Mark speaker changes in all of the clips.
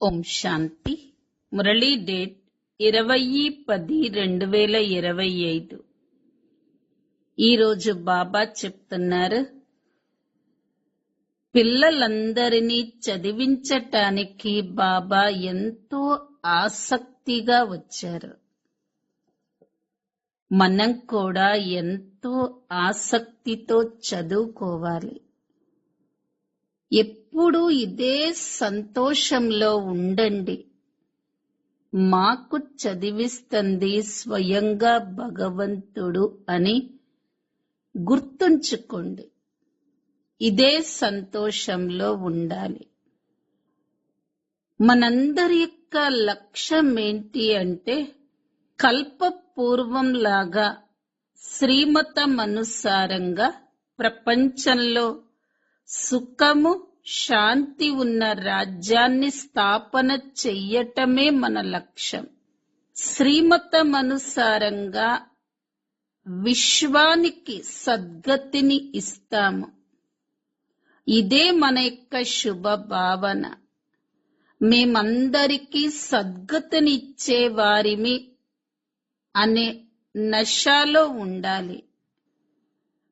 Speaker 1: ఓం శాంతి. Murali date 20-10-2025. ఈరోజు బాబా చెప్తున్నారు, పిల్లలందరినీ చదివించటానికి బాబా ఎంతో ఆసక్తిగా వచ్చారు. మనం కూడా ఎంతో ఆసక్తితో చదువుకోవాలి. ఎప్పుడూ ఇదే సంతోషంలో ఉండండి. మాకు చదివిస్తుంది స్వయంగా భగవంతుడు అని గుర్తుంచుకోండి. ఇదే సంతోషంలో ఉండాలి. మనందరి యొక్క లక్ష్యం ఏంటి అంటే, కల్పపూర్వంలాగా శ్రీమతమనుసారంగా ప్రపంచంలో సుఖము, శాంతి ఉన్న రాజ్యాన్ని స్థాపన చెయ్యటమే మన లక్ష్యం. శ్రీమతమనుసారంగా విశ్వానికి సద్గతిని ఇస్తాము. ఇదే మన యొక్క శుభ భావన. మేమందరికీ సద్గతినిచ్చే వారిమి అనే నషాలో ఉండాలి.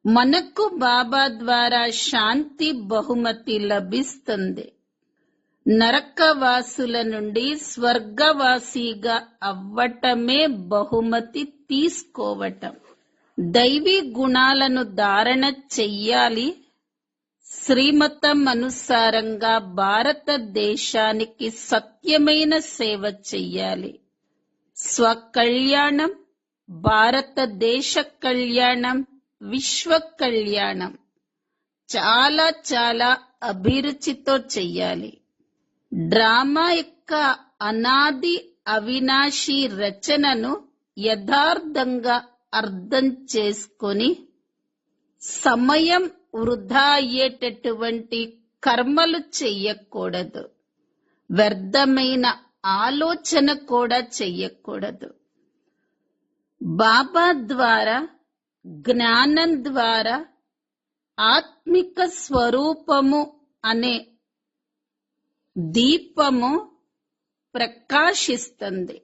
Speaker 1: మనకు బాబా ద్వారా శాంతి బహుమతి లభిస్తుంది. నరకవాసుల నుండి స్వర్గవాసిగా అవ్వటమే బహుమతి తీసుకోవటం. దైవీ గుణాలను ధారణ చెయ్యాలి. శ్రీమతం అనుసారంగా భారతదేశానికి సత్యమైన సేవ చెయ్యాలి. స్వకళ్యాణం, భారతదేశ కళ్యాణం, విశ్వ కళ్యాణం చాలా చాలా అభిరుచితో చెయ్యాలి. డ్రామా యొక్క అనాది అవినాశి రచనను యథార్థంగా అర్థం చేసుకొని సమయం వృధా అయ్యేటటువంటి కర్మలు చెయ్యకూడదు. వ్యర్థమైన ఆలోచన కూడా చెయ్యకూడదు. బాబా ద్వారా, జ్ఞానం ద్వారా ఆత్మిక స్వరూపము అనే దీపము ప్రకాశిస్తుంది.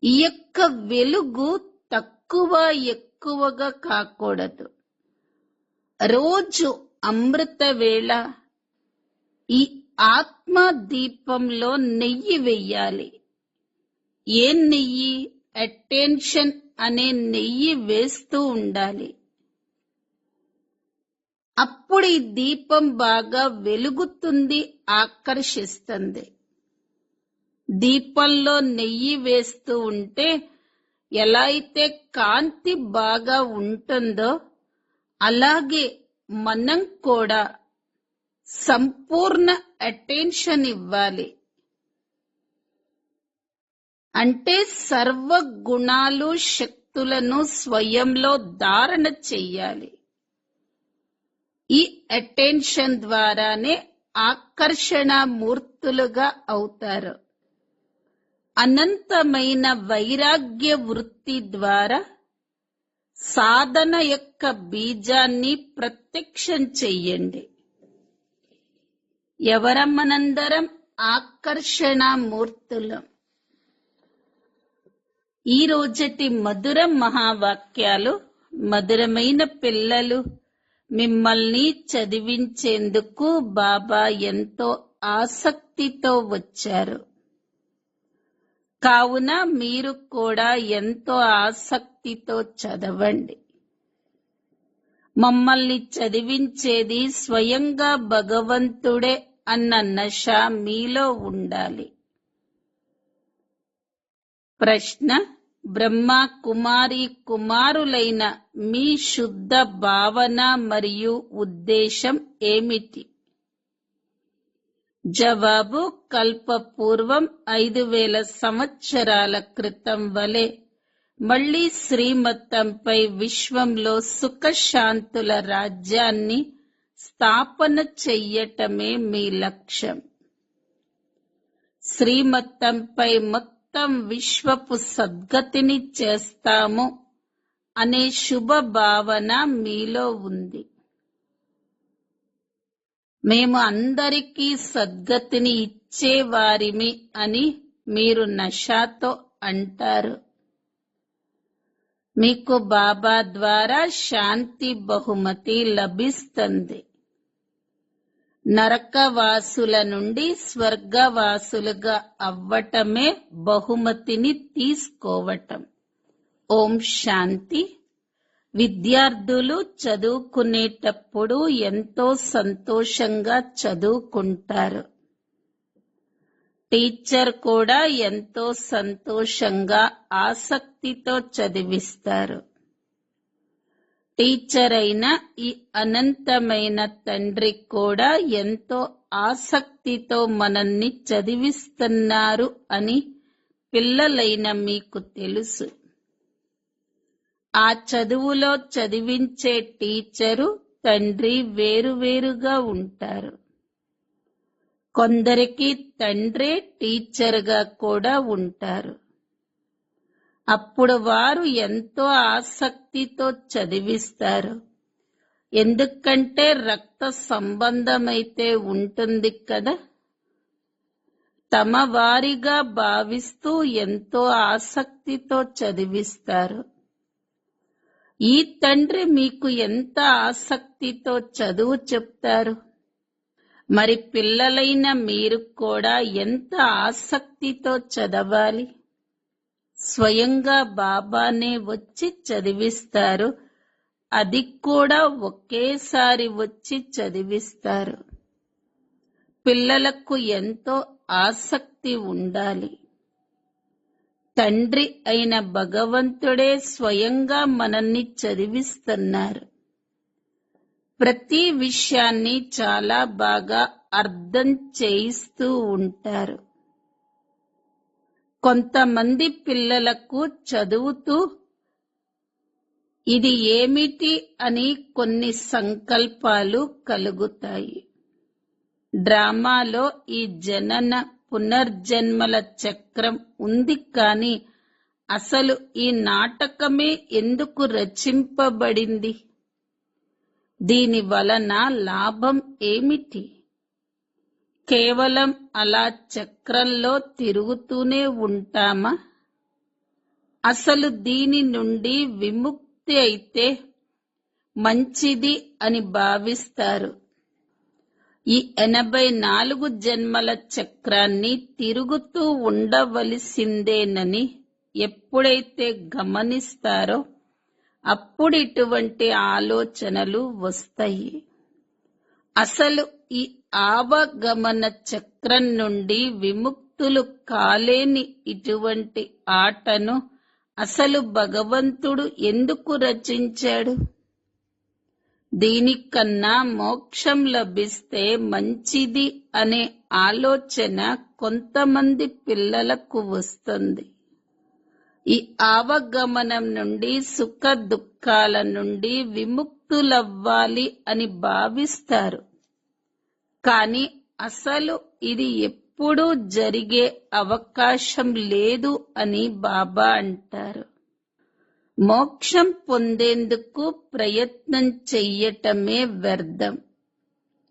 Speaker 1: ఈ యొక్క వెలుగు తక్కువ ఎక్కువగా కాకూడదు. రోజు అమృత వేళ ఈ ఆత్మ దీపంలో నెయ్యి వెయ్యాలి. ఏ నెయ్యి? అటెన్షన్ అనే నెయ్యి వేస్తూ ఉండాలి. అప్పుడు ఈ దీపం బాగా వెలుగుతుంది, ఆకర్షిస్తుంది. దీపంలో నెయ్యి వేస్తూ ఉంటే ఎలా అయితే కాంతి బాగా ఉంటుందో, అలాగే మనం కూడా సంపూర్ణ అటెన్షన్ ఇవ్వాలి. అంటే సర్వ గుణాలు, శక్తులను స్వయంలో ధారణ చెయ్యాలి. ఈ అటెన్షన్ ద్వారానే ఆకర్షణ మూర్తులుగా అవుతారు. అనంతమైన వైరాగ్య వృత్తి ద్వారా సాధన యొక్క బీజాన్ని ప్రత్యక్షం చెయ్యండి. ఎవరమ్మనందరం ఆకర్షణ మూర్తులం. ఈ రోజటి మధుర మహావాక్యాలు, మధురమైన పిల్లలు, మిమ్మల్ని చదివించేందుకు బాబా ఎంతో ఆసక్తితో వచ్చారు. కావున మీరు కూడా ఎంతో ఆసక్తితో చదవండి. మమ్మల్ని చదివించేది స్వయంగా భగవంతుడే అన్న నష మీలో ఉండాలి. ప్రశ్న: బ్రహ్మ కుమారి కుమారులైన మీ శుద్ధ భావన మరియు ఉద్దేశం ఏమిటి? జవాబు: కల్పపూర్వం 5000 సంవత్సరాల క్రితం వలె మళ్లీ శ్రీమతంపై విశ్వంలో సుఖశాంతుల రాజ్యాన్ని స్థాపన చెయ్యటమే మీ లక్ష్యం. శ్రీమతంపై మొత్తం విశ్వపు సద్గతిని చేస్తాము అనే శుభ భావన మీలో ఉంది. మేము అందరికీ సద్గతిని ఇచ్చేవారిమి అని మీరు నషాతో అంటారు. మీకు బాబా ద్వారా శాంతి బహుమతి లభిస్తుంది. నరకవాసుల నుండి స్వర్గవాసులుగా అవ్వటమే బహుమతిని తీసుకోవటం. ఓం శాంతి. విద్యార్థులు చదువుకునేటప్పుడు ఎంతో సంతోషంగా చదువుకుంటారు. టీచర్ కూడా ఎంతో సంతోషంగా ఆసక్తితో చదివిస్తారు. టీచర్ అయిన ఈ అనంతమైన తండ్రి కూడా ఎంతో ఆసక్తితో మనల్ని చదివిస్తున్నారు అని పిల్లలైన మీకు తెలుసు. ఆ చదువులో చదివించే టీచరు తండ్రి వేరువేరుగా ఉంటారు. కొందరికి తండ్రే టీచర్గా కూడా ఉంటారు. అప్పుడు వారు ఎంతో ఆసక్తితో చదివిస్తారు. ఎందుకంటే రక్త సంబంధమైతే ఉంటుంది కదా. తమ వారిగా భావిస్తూ ఎంతో ఆసక్తితో చదివిస్తారు. ఈ తండ్రి మీకు ఎంత ఆసక్తితో చదువు చెప్తారు. మరి పిల్లలైన మీరు కూడా ఎంత ఆసక్తితో చదవాలి. స్వయంగా బాబానే వచ్చి చదివిస్తారు. అది కూడా ఒకేసారి వచ్చి చదివిస్తారు. పిల్లలకు ఎంతో ఆసక్తి ఉండాలి. తండ్రి అయిన భగవంతుడే స్వయంగా మనల్ని చదివిస్తున్నారు. ప్రతి విషయాన్ని చాలా బాగా అర్థం చేయిస్తూ ఉంటారు. కొంతమంది పిల్లలకు చదువుతూ ఇది ఏమిటి అని కొన్ని సంకల్పాలు కలుగుతాయి. డ్రామాలో ఈ జనన పునర్జన్మల చక్రం ఉంది, కానీ అసలు ఈ నాటకమే ఎందుకు రచింపబడింది? దీని వలన లాభం ఏమిటి? కేవలం అలా చక్రంలో తిరుగుతూనే ఉంటామా? అసలు దీని నుండి విముక్తి అయితే మంచిది అని భావిస్తారు. ఈ 84 జన్మల చక్రాన్ని తిరుగుతూ ఉండవలసిందేనని ఎప్పుడైతే గమనిస్తారో అప్పుడు ఇటువంటి ఆలోచనలు వస్తాయి. అసలు ఈ ఆవగమన చక్రం నుండి విముక్తులు కాలేని ఇటువంటి ఆటను అసలు భగవంతుడు ఎందుకు రచించాడు? దీనికన్నా మోక్షం లభిస్తే మంచిది అనే ఆలోచన కొంతమంది పిల్లలకు వస్తుంది. ఈ ఆవగమనం నుండి సుఖ దుఃఖాల నుండి విముక్తులవ్వాలి అని భావిస్తారు. కానీ అసలు ఇది ఎప్పుడూ జరిగే అవకాశం లేదు అని బాబా అంటారు. మోక్షం పొందేందుకు ప్రయత్నం చెయ్యటమే వ్యర్థం.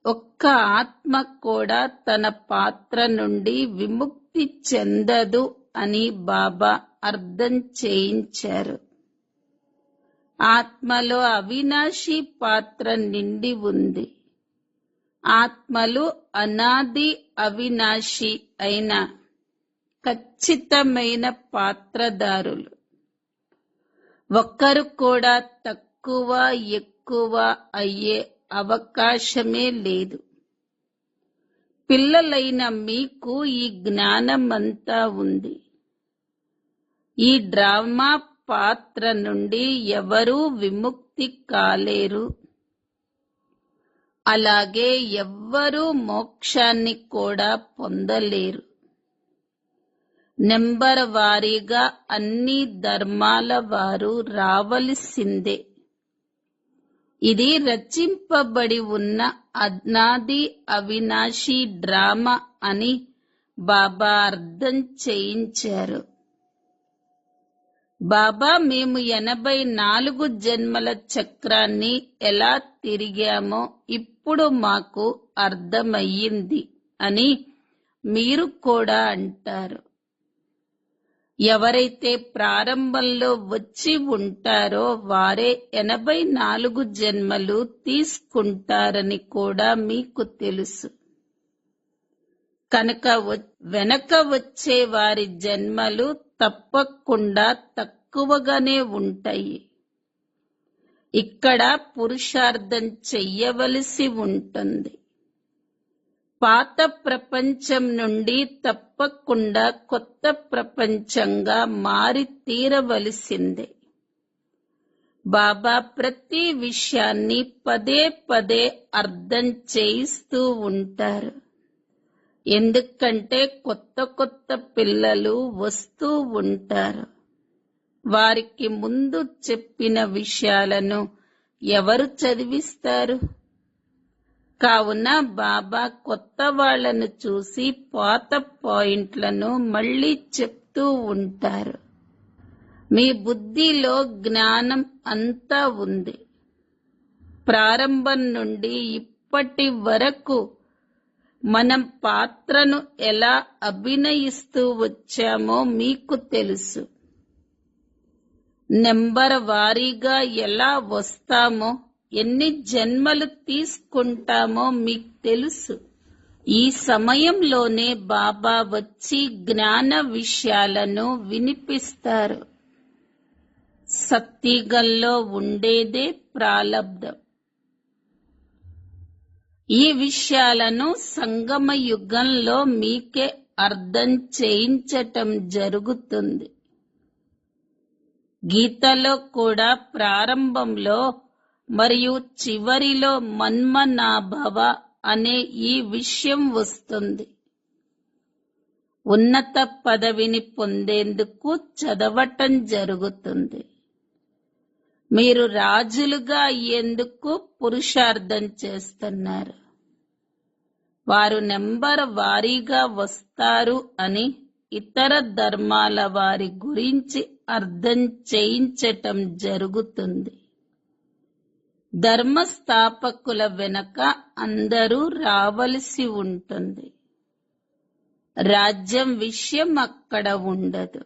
Speaker 1: ఒక్క ఆత్మ కూడా తన పాత్ర నుండి విముక్తి చెందదు అని బాబా అర్థం చేయించారు. ఆత్మలో అవినాశి పాత్ర నిండి ఉంది. ఆత్మలు అనాది అవినాశి అయిన ఖచ్చితమైన పాత్రదారులు. ఒక్కరు కూడా తక్కువ ఎక్కువ అయ్యే అవకాశమే లేదు. పిల్లలైన మీకు ఈ జ్ఞానమంతా ఉంది. ఈ డ్రామా పాత్ర నుండి ఎవరూ విముక్తి కాలేరు. అలాగే ఎవ్వరూ మోక్షాన్ని కూడా పొందలేరు. నెంబర్ వారీగా అన్ని ధర్మాల వారు రావలసిందే. ఇది రచింపబడి ఉన్న అనాది అవినాశి డ్రామా అని బాబా అర్థం చేయించారు. బాబా, మేము 84 జన్మల చక్రాన్ని ఎలా తిరిగామో ఇప్పుడు మాకు అర్థమయ్యింది అని మీరు కూడా అంటారు. ఎవరైతే ప్రారంభంలో వచ్చి ఉంటారో వారే 84 జన్మలు తీసుకుంటారని కూడా మీకు తెలుసు. కనుక వెనక వచ్చే వారి జన్మలు తప్పకుండా తక్కువగానే ఉంటాయి. ఇక్కడ పురుషార్థం చెయ్యవలసి ఉంటుంది. పాత ప్రపంచం నుండి తప్పకుండా కొత్త ప్రపంచంగా మారి తీరవలసిందే. బాబా ప్రతి విషయాన్ని పదే పదే అర్థం చేయిస్తూ ఉంటారు. ఎందుకంటే కొత్త కొత్త పిల్లలు వస్తూ ఉంటారు. వారికి ముందు చెప్పిన విషయాలను ఎవరు చదివిస్తారు? కావున బాబా కొత్త వాళ్లను చూసి పాత పాయింట్లను మళ్ళీ చెప్తూ ఉంటారు. మీ బుద్ధిలో జ్ఞానం అంతా ఉంది. ప్రారంభం నుండి ఇప్పటి వరకు మనం పాత్రను ఎలా అభినయిస్తూ వచ్చామో మీకు తెలుసు. నెంబర్ వారీగా ఎలా వస్తామో, ఎన్ని జన్మలు తీసుకుంటామో మీకు తెలుసు. ఈ సమయంలోనే బాబా వచ్చి జ్ఞాన విషయాలను వినిపిస్తారు. సత్యుగంలో ఉండేదే ప్రాలబ్ధం. ఈ విషయాలను సంగమ యుగంలో మీకే అర్థం చేయించటం జరుగుతుంది. గీతలో కూడా ప్రారంభంలో మరియు చివరిలో మన్మనాభవ అనే ఈ విషయం వస్తుంది. ఉన్నత పదవిని పొందేందుకు చదవటం జరుగుతుంది. మీరు రాజులుగా అయ్యేందుకు పురుషార్థం చేస్తున్నారు. వారు నెంబర్ వారీగా వస్తారు అని ఇతర ధర్మాల వారి గురించి అర్థం చేయించటం జరుగుతుంది. ధర్మస్థాపకుల వెనక అందరూ రావలసి ఉంటుంది. రాజ్యం విషయం అక్కడ ఉండదు.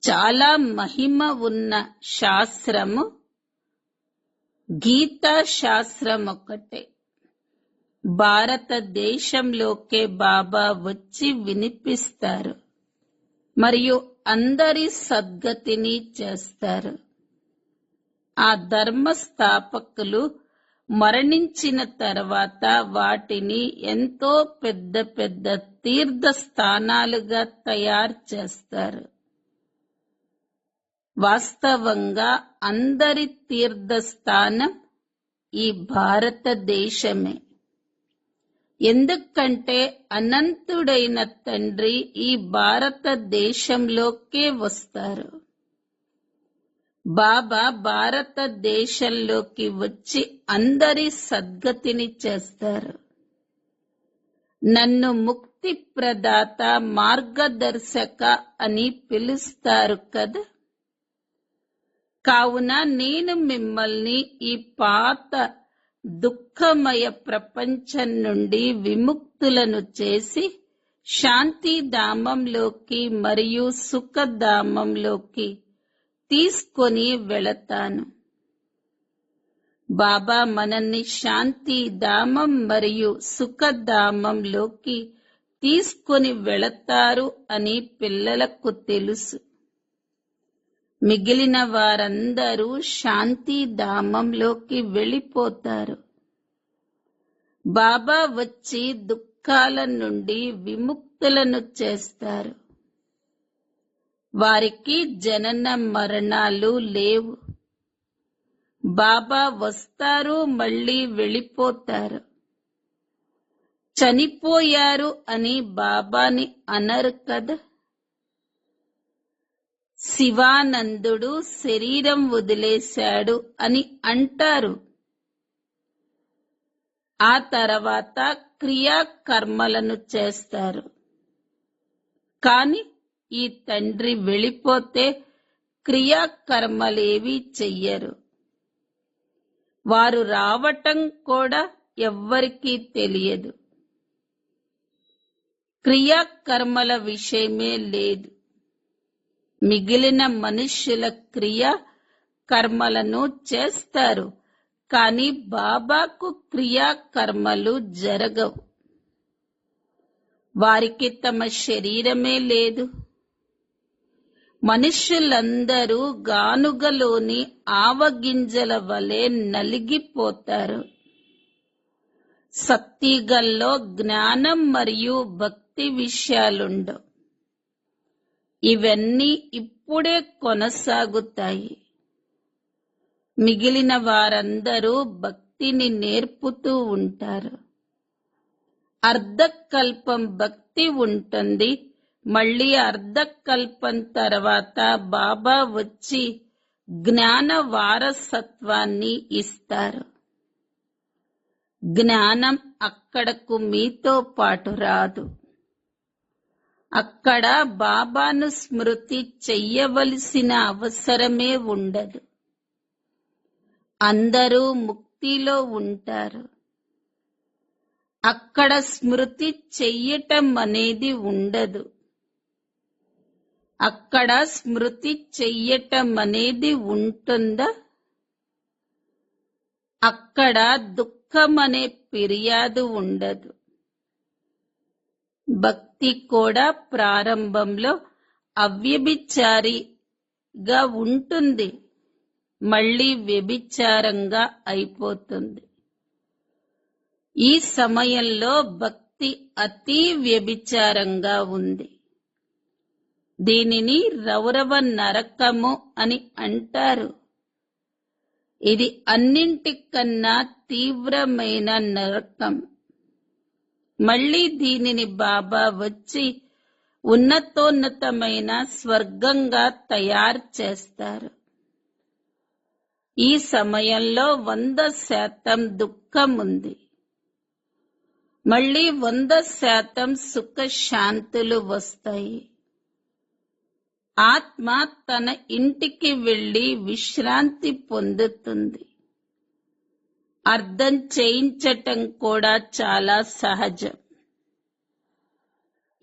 Speaker 1: చాలా మహిమ ఉన్న శాస్త్రము గీతా శాస్త్రం ఒకటే. భారతదేశంలోకే బాబా వచ్చి వినిపిస్తారు మరియు అందరి సద్గతిని చేస్తారు. ఆ ధర్మ స్థాపకులు మరణించిన తర్వాత వాటిని ఎంతో పెద్ద పెద్ద తీర్థ స్థానాలుగా తయారు చేస్తారు. వాస్తవంగా అందరి తీర్థస్థానం ఈ భారతదేశమే. ఎందుకంటే అనంతుడైన తండ్రి ఈ భారతదేశంలోకే వస్తారు. బాబా భారతదేశంలోకి వచ్చి అందరి సద్గతిని చేస్తారు. నన్ను ముక్తి ప్రదాత, మార్గదర్శక అని పిలుస్తారు కదా. కావున నేను మిమ్మల్ని ఈ పాత దుఃఖమయ ప్రపంచం నుండి విముక్తులను చేసి శాంతిధామంలోకి మరియు సుఖధామంలోకి తీసుకొని వెళతాను. బాబా మనల్ని శాంతిధామం మరియు సుఖధామంలోకి తీసుకొని వెళతారు అని పిల్లలకు తెలుసు. మిగిలిన వారందరూ శాంతిధామంలోకి వెళ్ళిపోతారు. బాబా వచ్చి దుఃఖాల నుండి విముక్తులను చేస్తారు. వారికి జనన మరణాలు లేవు. బాబా వస్తారు, మళ్ళీ వెళ్ళిపోతారు. చనిపోయారు అని బాబాని అనరు కదా. శివానందుడు శరీరం వదిలేశాడు అని అంటారు. ఆ తర్వాత క్రియాకర్మలను చేస్తారు. కాని ఈ తండ్రి వెళ్ళిపోతే క్రియాకర్మలేవీ చెయ్యరు. వారు రావటం కూడా ఎవ్వరికీ తెలియదు. క్రియాకర్మల విషయమే లేదు. మిగిలిన మనుష్యుల క్రియా కర్మలను చేస్తారు, కానీ బాబాకు క్రియాకర్మలు జరగవు. వారికి తమ శరీరమే లేదు. మనుష్యులందరూ గానుగలోని ఆవగింజల వలె నలిగిపోతారు. సత్యుగంలో జ్ఞానం మరియు భక్తి విషయాలుండవు. ఇవన్నీ ఇప్పుడే కొనసాగుతాయి. మిగిలిన వారందరూ భక్తిని నేర్పుతూ ఉంటారు. అర్ధకల్పం భక్తి ఉంటుంది. మళ్ళీ అర్ధకల్పం తర్వాత బాబా వచ్చి జ్ఞాన వారసత్వాన్ని ఇస్తారు. జ్ఞానం అక్కడకు మీతో పాటు రాదు. అక్కడ బాబాను స్మృతి చెయ్యవలసిన అవసరమే ఉండదు. అందరూ ముక్తిలో ఉంటారు. అక్కడ స్మృతి చెయ్యటం అనేది ఉండదు. అక్కడ స్మృతి చెయ్యటం అనేది ఉంటుందా? అక్కడ దుఃఖం అనే ఫిర్యాదు ఉండదు. భక్తి కూడా ప్రారంభంలో అవ్యభిచారిగా ఉంటుంది, మళ్ళీ వ్యభిచారంగా అయిపోతుంది. ఈ సమయంలో భక్తి అతి వ్యభిచారంగా ఉంది. దీనిని రౌరవ నరకము అని అంటారు. ఇది అన్నింటికన్నా తీవ్రమైన నరకం. మళ్ళీ దీనిని బాబా వచ్చి ఉన్నతోన్నతమైన స్వర్గంగా తయారు చేస్తారు. ఈ సమయంలో 100% దుఃఖం ఉంది. మళ్ళీ 100% సుఖశాంతులు వస్తాయి. ఆత్మ తన ఇంటికి వెళ్లి విశ్రాంతి పొందుతుంది. అర్థం చేయించటం కూడా చాలా సహజం.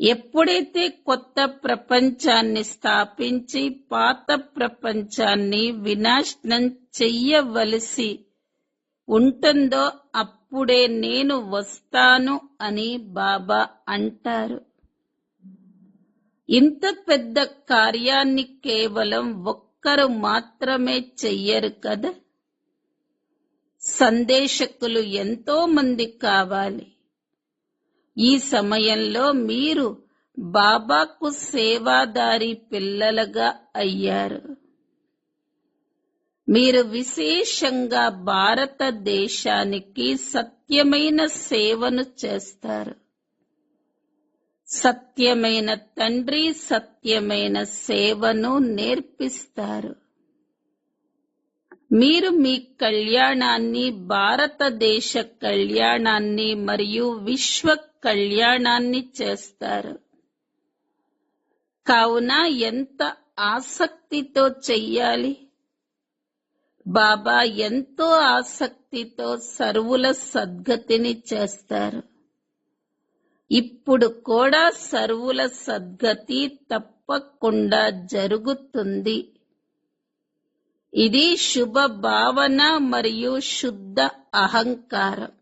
Speaker 1: ఎప్పుడైతే కొత్త ప్రపంచాన్ని స్థాపించి పాత ప్రపంచాన్ని వినాశనం చెయ్యవలసి ఉంటుందో అప్పుడే నేను వస్తాను అని బాబా అంటారు. ఇంత పెద్ద కార్యాన్ని కేవలం ఒక్కరు మాత్రమే చెయ్యరు కదా. సందేశకులు ఎంతో మంది కావాలి. ఈ సమయంలో మీరు బాబాకు సేవాదారి పిల్లలుగా అయ్యారు. మీరు విశేషంగా భారతదేశానికి సత్యమైన సేవను చేస్తారు. సత్యమైన తండ్రి సత్యమైన సేవను నేర్పిస్తారు. మీరు మీ కళ్యాణాన్ని, భారతదేశ కళ్యాణాన్ని మరియు విశ్వ కళ్యాణాన్ని చేస్తారు. కావున ఎంత ఆసక్తితో చెయ్యాలి? బాబా ఎంతో ఆసక్తితో సర్వుల సద్గతిని చేస్తారు. ఇప్పుడు కూడా సర్వుల సద్గతి తప్పకుండా జరుగుతుంది. ఇది శుభ భావన మరియు శుద్ధ అహంకారం.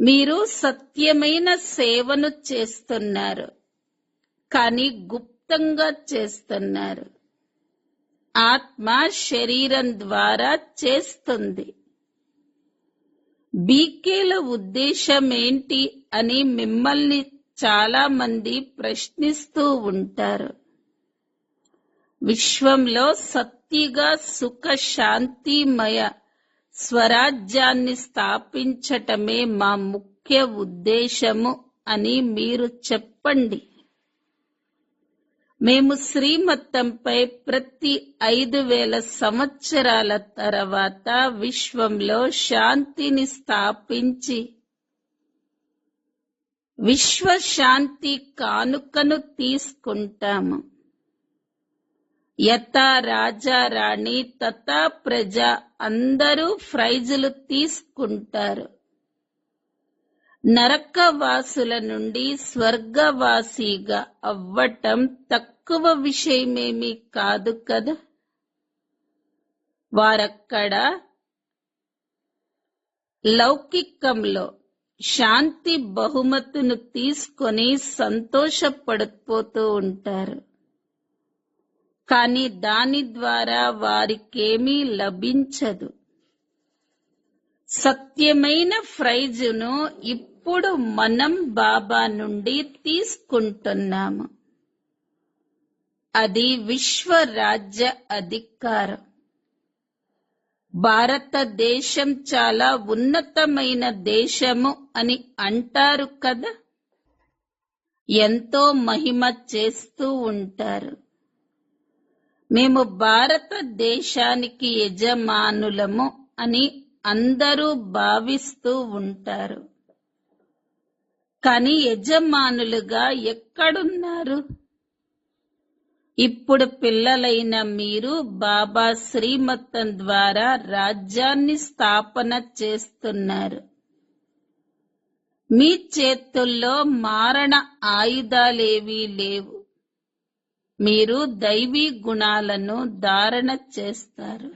Speaker 1: మీరు సత్యమైన సేవను చేస్తున్నారు, కానీ గుప్తంగా చేస్తున్నారు. ఆత్మ శరీరం ద్వారా చేస్తుంది. బీకేల ఉద్దేశం ఏంటి అని మిమ్మల్ని చాలా మంది ప్రశ్నిస్తూ ఉంటారు. విశ్వంలో సత్తిగా సుఖ శాంతిమయ స్వరాజ్యాన్ని స్థాపించటమే మా ముఖ్య ఉద్దేశము అని మీరు చెప్పండి. మేము శ్రీమతంపై ప్రతి 5000 సంవత్సరాల తర్వాత విశ్వంలో శాంతిని స్థాపించి విశ్వశాంతి కానుకను తీసుకుంటాము. యథా రాజా రాణి తథా ప్రజ అందరూ ప్రైజులు తీసుకుంటారు. నరకవాసుల నుండి స్వర్గవాసిగా అవ్వటం తక్కువ విషయమేమీ కాదు కదా. వారక్కడ లౌకికంలో శాంతి బహుమతును తీసుకొని సంతోషపడిపోతూ ఉంటారు. కానీ దాని ద్వారా వారికేమీ లభించదు. సత్యమైన ప్రైజును ఇప్పుడు మనం బాబా నుండి తీసుకుంటున్నాము. అది విశ్వరాజ్య అధికారం. భారతదేశం చాలా ఉన్నతమైన దేశము అని అంటారు కదా. ఎంతో మహిమ చేస్తూ ఉంటారు. మేము భారతదేశానికి యజమానులము అని అందరూ భావిస్తూ ఉంటారు. కానీ యజమానులుగా ఎక్కడున్నారు? ఇప్పుడు పిల్లలైన మీరు బాబా శ్రీమతం ద్వారా రాజ్యాన్ని స్థాపన చేస్తున్నారు. మీ చేతుల్లో మారణ ఆయుధాలేవీ లేవు. మీరు దైవీ గుణాలను ధారణ చేస్తారు.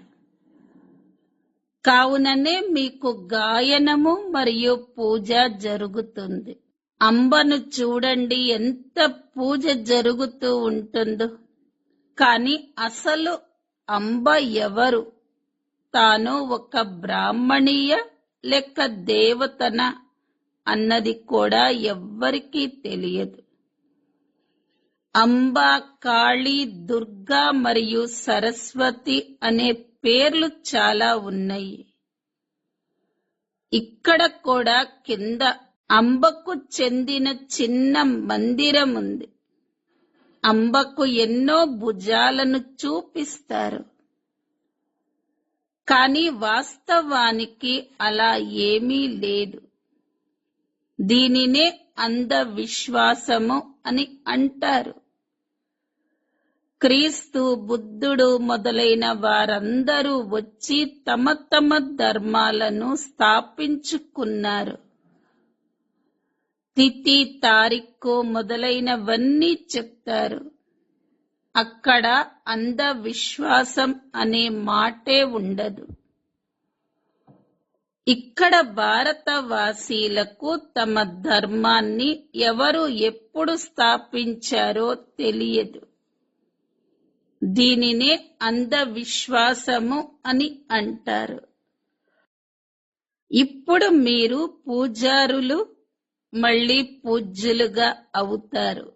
Speaker 1: కావుననే మీకు గాయనము మరియు పూజ జరుగుతుంది. అంబను చూడండి, ఎంత పూజ జరుగుతూ ఉంటుందో. కానీ అసలు అంబ ఎవరు? తాను ఒక బ్రాహ్మణీయ లేక దేవతన అన్నది కూడా ఎవ్వరికీ తెలియదు. అంబ, కాళీ, దుర్గా మరియు సరస్వతి అనే పేర్లు చాలా ఉన్నాయి. ఇక్కడ కూడా కింద అంబకు చెందిన చిన్న మందిరం ఉంది. అంబకు ఎన్నో భుజాలను చూపిస్తారు. కానీ వాస్తవానికి అలా ఏమీ లేదు. దీనినే అంధవిశ్వాసము అని అంటారు. క్రీస్తు, బుద్ధుడు మొదలైన వారందరూ వచ్చి తమ తమ ధర్మాలను స్థాపించుకున్నారు. తిథి, తారీఖు మొదలైనవన్నీ చెప్తారు. అక్కడ అంధవిశ్వాసం అనే మాటే ఉండదు. ఇక్కడ భారతవాసీలకు తమ ధర్మాన్ని ఎవరు ఎప్పుడు స్థాపించారో తెలియదు. దీనినే అంధవిశ్వాసము అని అంటారు. ఇప్పుడు మీరు పూజారులు మళ్ళీ పూజ్యులుగా అవుతారు.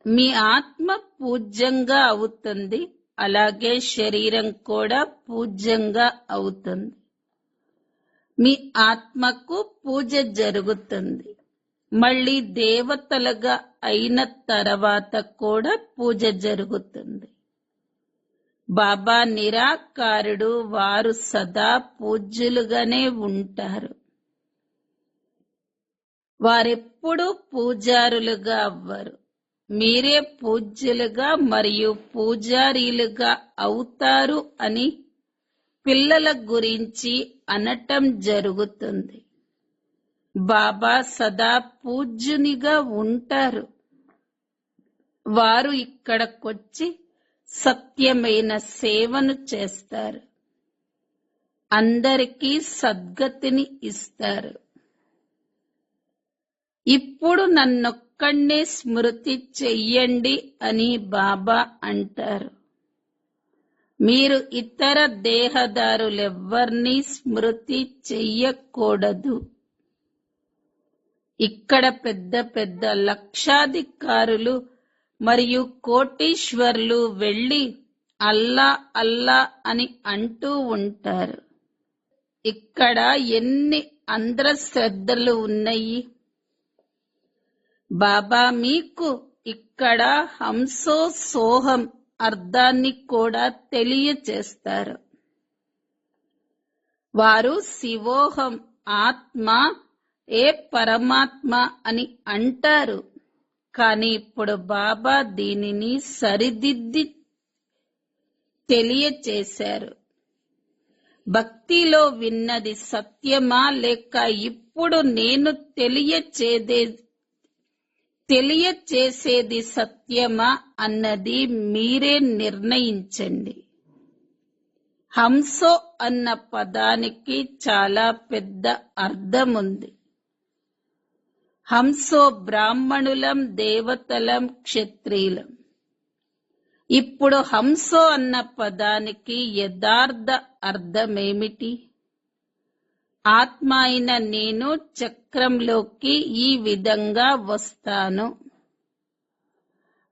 Speaker 1: మీ ఆత్మ పూజ్యంగా అవుతుంది. అలాగే శరీరం కూడా పూజ్యంగా అవుతుంది. మీ ఆత్మకు పూజ జరుగుతుంది. మళ్ళీ దేవతలుగా అయిన తర్వాత కూడా పూజ జరుగుతుంది. బాబా నిరాకారుడు. వారు సదా పూజ్యులుగానే ఉంటారు. వారెప్పుడూ పూజారులుగా అవ్వరు. మీరే పూజ్యులుగా మరియు పూజారీలుగా అవుతారు అని పిల్లల గురించి అనటం జరుగుతుంది. బాబా సదా పూజ్యునిగా ఉంటారు. వారు ఇక్కడకొచ్చి సత్యమైన సేవను చేస్తారు. అందరికీ సద్గతిని ఇస్తారు. ఇప్పుడు నన్నొక్కడే స్మృతి చెయ్యండి అని బాబా అంటారు. మీరు ఇతర దేహదారులెవ్వర్నీ స్మృతి చెయ్యకూడదు. ఇక్కడ పెద్ద పెద్ద లక్షాధికారులు మరియు కోటీశ్వర్లు వెళ్లి అల్లా అల్లా అని అంటూ ఉంటారు. ఇక్కడ ఎన్ని అంధశ్రద్ధలు ఉన్నాయి. బాబా మీకు ఇక్కడ హంసో సోహం అర్థాన్ని కూడా తెలియచేస్తారు. వారు శివోహం ఆత్మ ఏ పరమాత్మ అని అంటారు. కానీ ఇప్పుడు బాబా దీనిని సరిదిద్ది తెలియచేశారు. భక్తిలో విన్నది సత్యమా లేక ఇప్పుడు నేను తెలియచేసేది సత్యమా అన్నది మీరే నిర్ణయించండి. హంసో అన్న పదానికి చాలా పెద్ద అర్థముంది. హంసో బ్రాహ్మణులం, దేవతలం, క్షత్రియులం. ఇప్పుడు హంసో అన్న పదానికి యథార్థ అర్థమేమిటి? ఆత్మ అయిన నేను చక్రంలోకి ఈ విధంగా వస్తాను.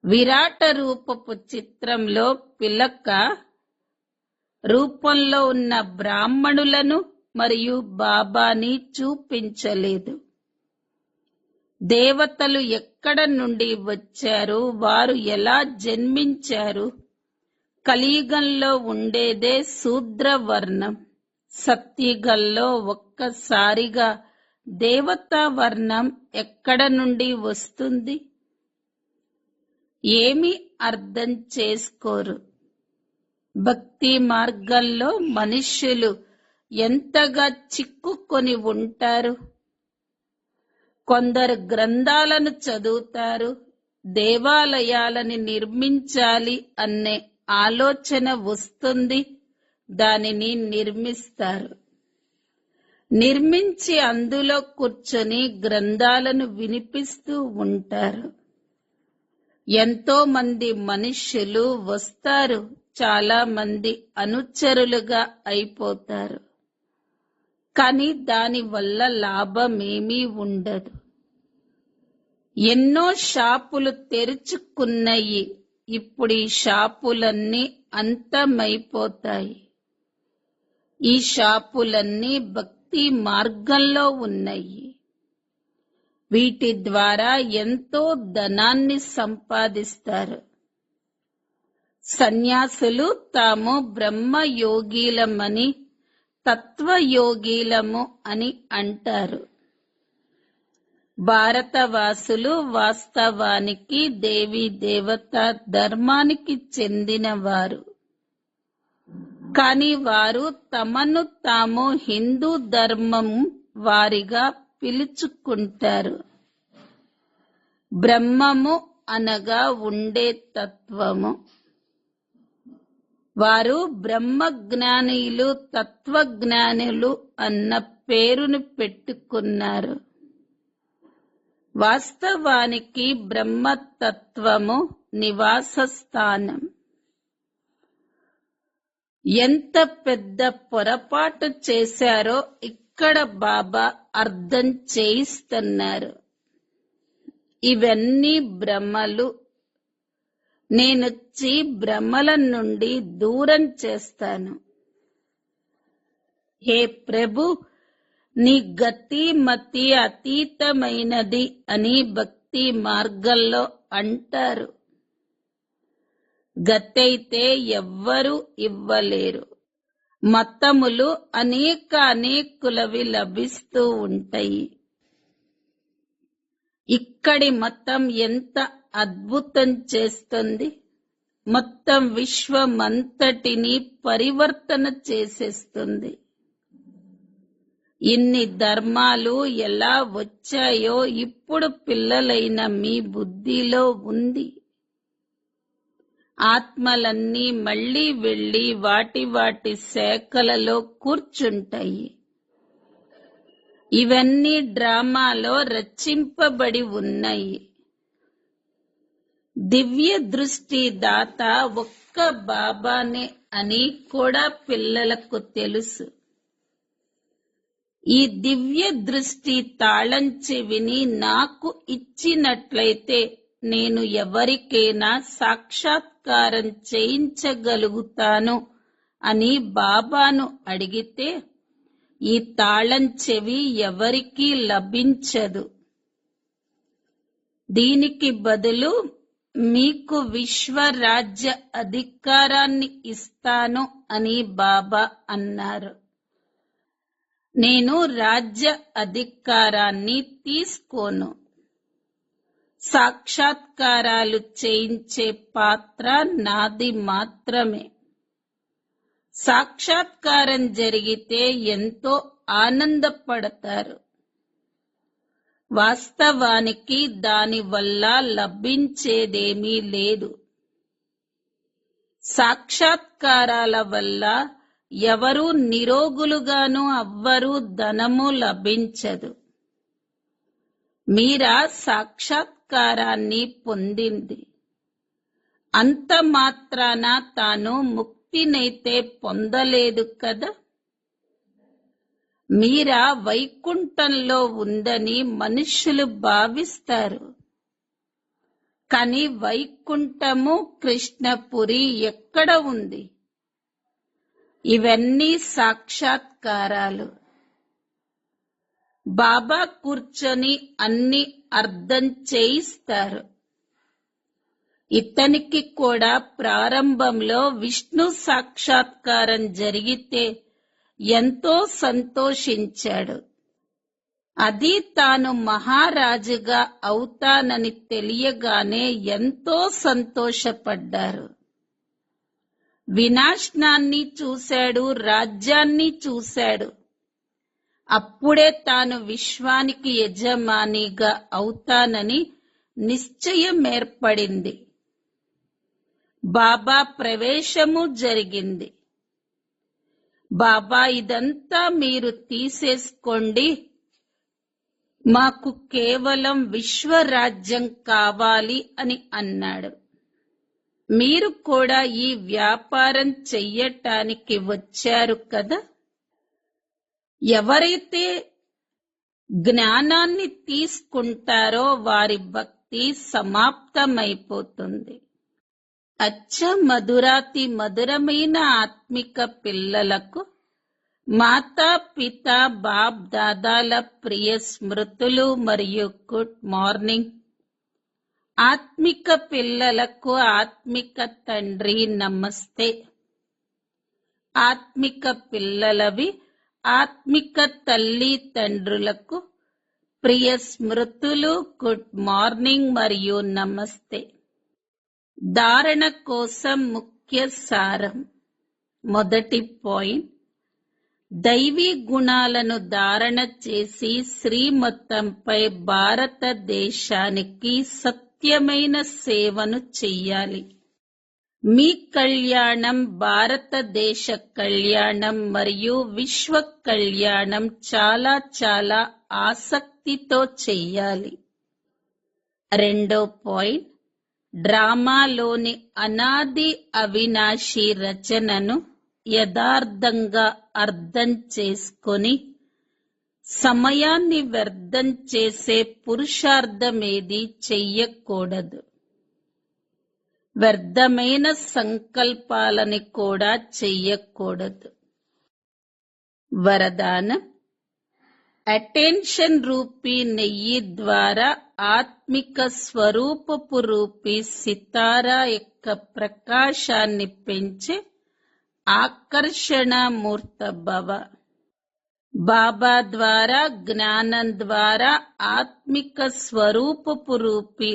Speaker 1: విరాట రూపపు చిత్రంలో పిలక రూపంలో ఉన్న బ్రాహ్మణులను మరియు బాబాని చూపించలేదు. దేవతలు ఎక్కడ నుండి వచ్చారు, వారు ఎలా జన్మించారు? కలియుగంలో ఉండేదే శూద్రవర్ణం. సత్యుగంలో ఒక్కసారిగా దేవతా వర్ణం ఎక్కడ నుండి వస్తుంది? ఏమీ అర్థం చేసుకోరు. భక్తి మార్గంలో మనుష్యులు ఎంతగా చిక్కుకొని ఉంటారు. కొందరు గ్రంథాలను చదువుతారు, దేవాలయాలని నిర్మించాలి అనే ఆలోచన వస్తుంది, దానిని నిర్మిస్తారు. నిర్మించి అందులో కూర్చొని గ్రంథాలను వినిపిస్తూ ఉంటారు. ఎంతో మంది మనుష్యులు వస్తారు, చాలా మంది అనుచరులుగా అయిపోతారు. కానీ దానివల్ల లాభమేమీ ఉండదు. ఎన్నో షాపులు తెరుచుకున్నాయి. ఇప్పుడు ఈ షాపులన్నీ అంతమైపోతాయి. ఈ షాపులన్నీ భక్తి మార్గంలో ఉన్నాయి. వీటి ద్వారా ఎంతో ధనాన్ని సంపాదిస్తారు. సన్యాసులు తాము బ్రహ్మయోగీలమని, తత్వయోగీలము అని అంటారు. భారతవాసులు వాస్తవానికి దేవీ దేవత ధర్మానికి చెందినవారు. కానీ వారు తమను తాము హిందూ ధర్మం వారిగా పిలుచుకుంటారు. బ్రహ్మము అనగా ఉండే తత్వము. వారు బ్రహ్మజ్ఞానులు, తత్వజ్ఞానులు అన్న పేరును పెట్టుకున్నారు. వాస్తవానికి బ్రహ్మతత్వము నివాస స్థానం. ఎంత పెద్ద పొరపాటు చేశారో ఇక్కడ బాబా అర్థం చేయిస్తున్నారు. ఇవన్నీ భ్రమలు. నేనొచ్చి భ్రమల నుండి దూరం చేస్తాను. హే ప్రభు, నీ గతి మతి అతీతమైనది అని భక్తి మార్గంలో అంటారు. గతైతే ఎవ్వరూ ఇవ్వలేరు. మతములు అనేకులవి లభిస్తూ ఉంటాయి. ఇక్కడి మతం ఎంత అద్భుతం చేస్తుంది. మొత్తం విశ్వమంతటిని పరివర్తన చేసేస్తుంది. ఇన్ని ధర్మాలు ఎలా వచ్చాయో ఇప్పుడు పిల్లలైన మీ బుద్ధిలో ఉంది. ఆత్మలన్నీ మళ్ళీ వెళ్ళి వాటి వాటి శాఖలలో కూర్చుంటాయి. ఇవన్నీ డ్రామాలో రచింపబడి ఉన్నాయి. దివ్య దృష్టి దాత ఒక్క బాబానే అని కూడా పిల్లలకు తెలుసు. ఈ దివ్య దృష్టి తాళం చెవిని నాకు ఇచ్చినట్లయితే నేను ఎవరికైనా సాక్షాత్కారం చేయించగలుగుతాను అని బాబాను అడిగితే ఈ తాళం చెవి ఎవరికీ లభించదు. దీనికి బదులు మీకు విశ్వరాజ్య అధికారాన్ని ఇస్తాను అని బాబా అన్నారు. నేను రాజ్య అధికారాన్ని తీసుకోను. సాక్షాత్కారాలు చేయించే పాత్ర నాది మాత్రమే. సాక్షాత్కారం జరిగితే ఎంతో ఆనందపడతారు. వాస్తవానికి దానివల్ల లభించేదేమీ లేదు. సాక్షాత్కారాల వల్ల ఎవరూ నిరోగులుగాను అవ్వరు, ధనము లభించదు. మీరా సాక్షాత్కారాన్ని పొందింది. అంత మాత్రాన తాను ముక్తినైతే పొందలేదు కదా. మీరా వైకుంఠంలో ఉందని మనుష్యులు భావిస్తారు. కాని వైకుంఠము, కృష్ణపురి ఎక్కడ ఉంది? ఇవన్నీ సాక్షాత్కారాలు. బాబా కూర్చొని అన్ని అర్థం చేయిస్తారు. ఇతనికి కూడా ప్రారంభంలో విష్ణు సాక్షాత్కారం జరిగితే ఎంతో సంతోషించాడు. అది తాను మహారాజుగా అవుతానని తెలియగానే ఎంతో సంతోషపడ్డారు. వినాశనాన్ని చూశాడు, రాజ్యాన్ని చూశాడు. అప్పుడే తాను విశ్వానికి యజమానిగా అవుతానని నిశ్చయం ఏర్పడింది. బాబా ప్రవేశము జరిగింది. బాబా ఇదంతా మీరు తీసేసుకోండి, మాకు కేవలం విశ్వరాజ్యం కావాలి అని అన్నాడు. మీరు కూడా ఈ వ్యాపారం చెయ్యటానికి వచ్చారు కదా. ఎవరైతే జ్ఞానాన్ని తీసుకుంటారో వారి భక్తి సమాప్తమైపోతుంది. అచ్చ మధురాతి మధురమైన ఆత్మిక పిల్లలకు మాతా పిత బాప్ దాదాల ప్రియ స్మృతులు మరియు గుడ్ మార్నింగ్. ఆత్మిక పిల్లలకు ఆత్మిక తండ్రి నమస్తే. ఆత్మిక పిల్లలవి ఆత్మిక తల్లి తండ్రులకు ప్రియ స్మృతులు, గుడ్ మార్నింగ్ మరియు నమస్తే. ధారణ కోసం ముఖ్య సారం. మొదటి పాయింట్, దైవీ గుణాలను ధారణ చేసి శ్రీమతంపై భారతదేశానికి సత్యమైన సేవను చెయ్యాలి. మీ కళ్యాణం, భారతదేశ కళ్యాణం మరియు విశ్వ కళ్యాణం చాలా చాలా ఆసక్తితో చెయ్యాలి. రెండో పాయింట్, డ్రామాలోని అనాది అవినాశి రచనను యథార్థంగా అర్థం చేసుకొని సమయాన్ని వ్యర్థం చేసే పురుషార్థమేది చెయ్యకూడదు. వ్యర్థమైన సంకల్పాలని కూడా చెయ్యకూడదు. వరదానం, అటెన్షన్ రూపీ నెయ్యి ద్వారా ఆత్మిక స్వరూపపు రూపీ సితారా యొక్క ప్రకాశాన్ని పెంచే ఆకర్షణ మూర్త భవ. బాబా ద్వారా, జ్ఞానం ద్వారా ఆత్మిక స్వరూపపు రూపీ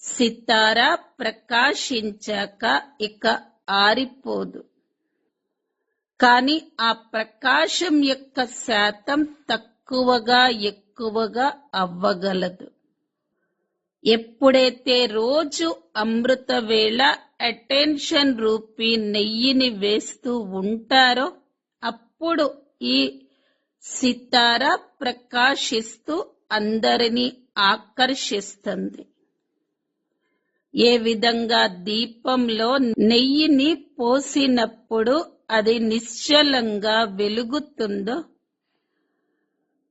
Speaker 1: సితారా ప్రకాశించాక ఇక ఆరిపోదు. కాని ఆ ప్రకాశం యొక్క శాతం తక్కువగా ఎక్కువగా అవ్వగలదు. ఎప్పుడైతే రోజు అమృత వేళ అటెన్షన్ రూపీ నెయ్యిని వేస్తూ ఉంటారో అప్పుడు ఈ సితారా ప్రకాశిస్తూ అందరినీ ఆకర్షిస్తుంది. ఏ విధంగా దీపంలో నెయ్యిని పోసినప్పుడు అది నిశ్చలంగా వెలుగుతుందో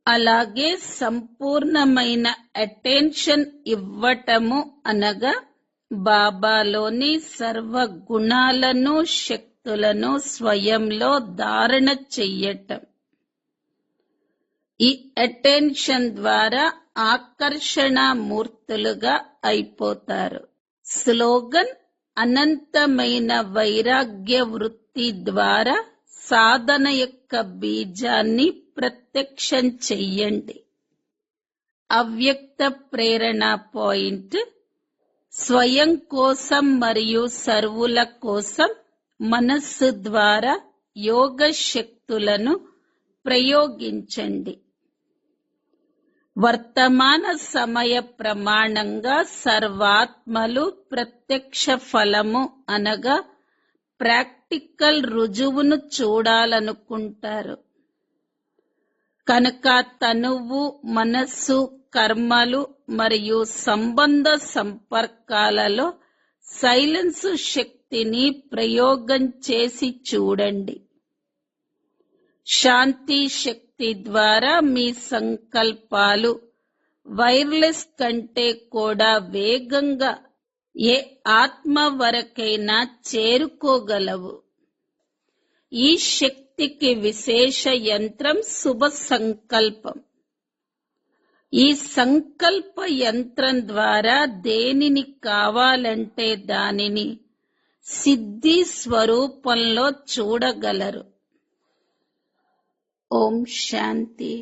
Speaker 1: అలాగే సంపూర్ణమైన అటెన్షన్ ఇవ్వటము అనగా బాబాలోని సర్వ గుణాలను, శక్తులను స్వయంలో ధారణ చెయ్యటం. ఈ అటెన్షన్ ద్వారా ఆకర్షణ మూర్తులుగా అయిపోతారు. స్లోగన్, అనంతమైన వైరాగ్య వృత్తి ద్వారా సాధన యొక్క బీజాన్ని ప్రత్యక్షం చెయ్యండి. అవ్యక్త ప్రేరణ పాయింట్: స్వయం కోసం మరియు సర్వుల కోసం మనస్సు ద్వారా యోగ శక్తులను ప్రయోగించండి. వర్తమాన సమయ ప్రమాణంగా సర్వాత్మలు ప్రత్యక్ష ఫలము అనగా ప్రాక్టికల్ రుజువును చూడాలనుకుంటారు. కనుక తనువు, మనస్సు, కర్మలు మరియు సంబంధ సంపర్కాలలో సైలెన్స్ శక్తిని ప్రయోగం చేసి చూడండి. శాంతి శక్తి ద్వారా మీ సంకల్పాలు వైర్లెస్ కంటే కూడా వేగంగా ఏ ఆత్మ వరకైనా చేరుకోగలవు. ఈ శక్తికి విశేష యంత్రం శుభ సంకల్పం. ఈ సంకల్ప యంత్రం ద్వారా దేనిని కావాలంటే దానిని సిద్ధి స్వరూపంలో చూడగలరు. ఓం శాంతి.